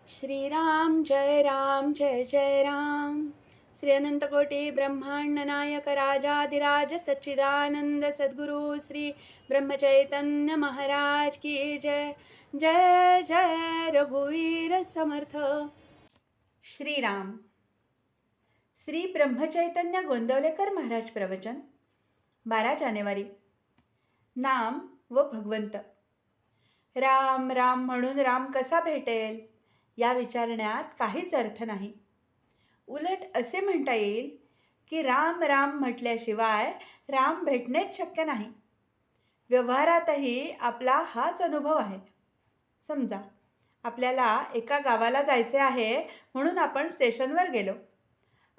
श्रीराम जय राम जय जय राम। श्री अनंतकोटी ब्रह्मांड नायक राजाधिराज सच्चिदानंद सद्गुरु श्री ब्रह्मचैतन्य महाराज की जय। जय जय रघुवीर समर्थ। श्रीराम। श्री ब्रह्मचैतन्य गोंदवलेकर महाराज प्रवचन 12 जानेवारी। नाम व भगवंत। राम राम म्हणून राम कसा भेटेल या विचारण्यात काहीच अर्थ नाही। उलट असे म्हणता येईल की राम राम म्हटल्याशिवाय राम भेटणेच शक्य नाही। व्यवहारातही आपला हाच अनुभव आहे। समजा आपल्याला एका गावाला जायचे आहे म्हणून आपण स्टेशनवर गेलो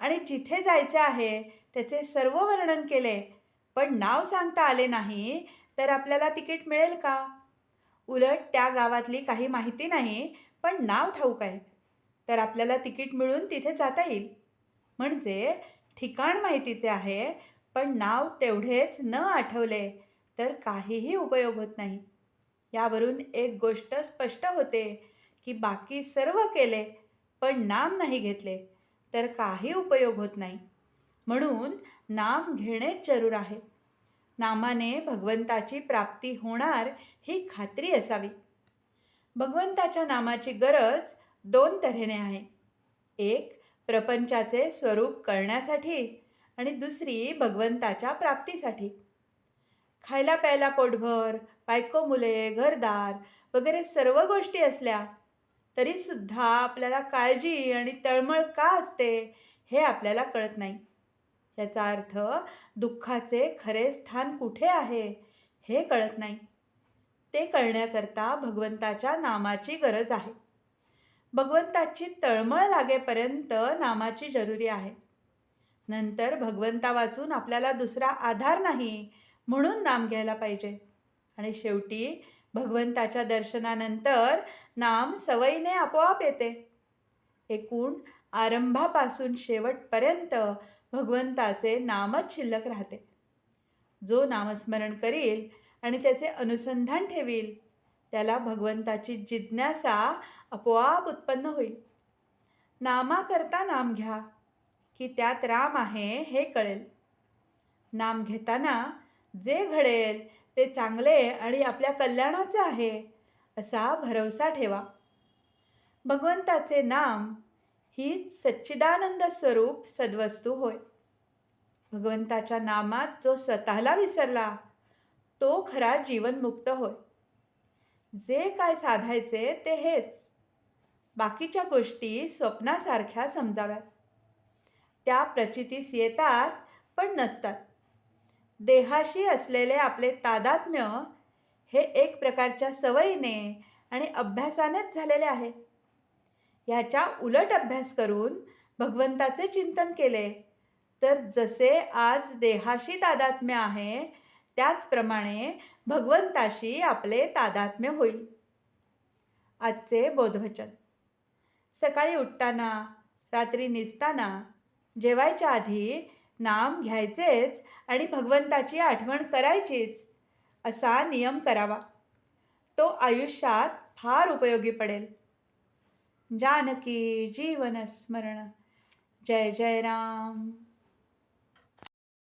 आणि जिथे जायचे आहे त्याचे सर्व वर्णन केले, पण नाव सांगता आले नाही तर आपल्याला तिकीट मिळेल का? उलट त्या गावातली काही माहिती नाही पण नाव ठाऊक आहे तर आपल्याला तिकीट मिळून तिथे जाता येईल। म्हणजे ठिकाण माहितीचे आहे पण नाव तेवढेच न आठवले तर काहीही उपयोग होत नाही। यावरून एक गोष्ट स्पष्ट होते की बाकी सर्व केले पण नाम नाही घेतले तर काही उपयोग होत नाही। म्हणून नाम घेणेच जरूर आहे। नामाने भगवंताची प्राप्ती होणार ही खात्री असावी। भगवंताच्या नामाची गरज 2 तऱ्हेने आहे। एक प्रपंचाचे स्वरूप कळण्यासाठी आणि दुसरी भगवंताच्या प्राप्तीसाठी। खायला प्यायला पोटभर, बायको मुले, घरदार वगैरे सर्व गोष्टी असल्या तरी सुद्धा आपल्याला काळजी आणि तळमळ का असते हे आपल्याला कळत नाही। याचा अर्थ दुःखाचे खरे स्थान कुठे आहे हे कळत नाही। ते कळण्याकरता भगवंताच्या नामाची गरज आहे। भगवंताची तळमळ लागेपर्यंत नामाची जरुरी आहे। नंतर भगवंता वाचून आपल्याला दुसरा आधार नाही म्हणून नाम घ्यायला पाहिजे। आणि शेवटी भगवंताच्या दर्शनानंतर नाम सवयीने आपोआप येते। एकूण आरंभापासून शेवटपर्यंत भगवंताचे नामच शिल्लक राहते। जो नामस्मरण करील आणि त्याचे अनुसंधान ठेवील त्याला भगवंताची जिज्ञासा आपोआप उत्पन्न होईल। नामाकरता नाम घ्या की त्यात राम आहे हे कळेल। नाम घेताना जे घडेल ते चांगले आणि आपल्या कल्याणाचे आहे असा भरवसा ठेवा। भगवंताचे नाम हीच सच्चिदानंद स्वरूप सद्वस्तू होय। भगवंताच्या नामात जो स्वतःला विसरला तो खरा जीवनमुक्त होय। जे काय साधायचे ते हेच। बाकीच्या गोष्टी स्वप्नासारख्या समजाव्यात। त्या प्रचितीस येतात पण नसतात। देहाशी असलेले आपले तादात्म्य हे एक प्रकारच्या सवयीने आणि अभ्यासानेच झालेले आहे। ह्याच्या उलट अभ्यास करून भगवंताचे चिंतन केले तर जसे आज देहाशी तादात्म्य आहे त्याचप्रमाणे भगवंताशी आपले तादात्म्य होईल। आजचे बोधवचन। सकाळी उठताना, रात्री निजताना, जेवायच्या आधी नाम घ्यायचेच आणि भगवंताची आठवण करायचीच असा नियम करावा। तो आयुष्यात फार उपयोगी पडेल। जानकी जीवन स्मरण। जय जय राम।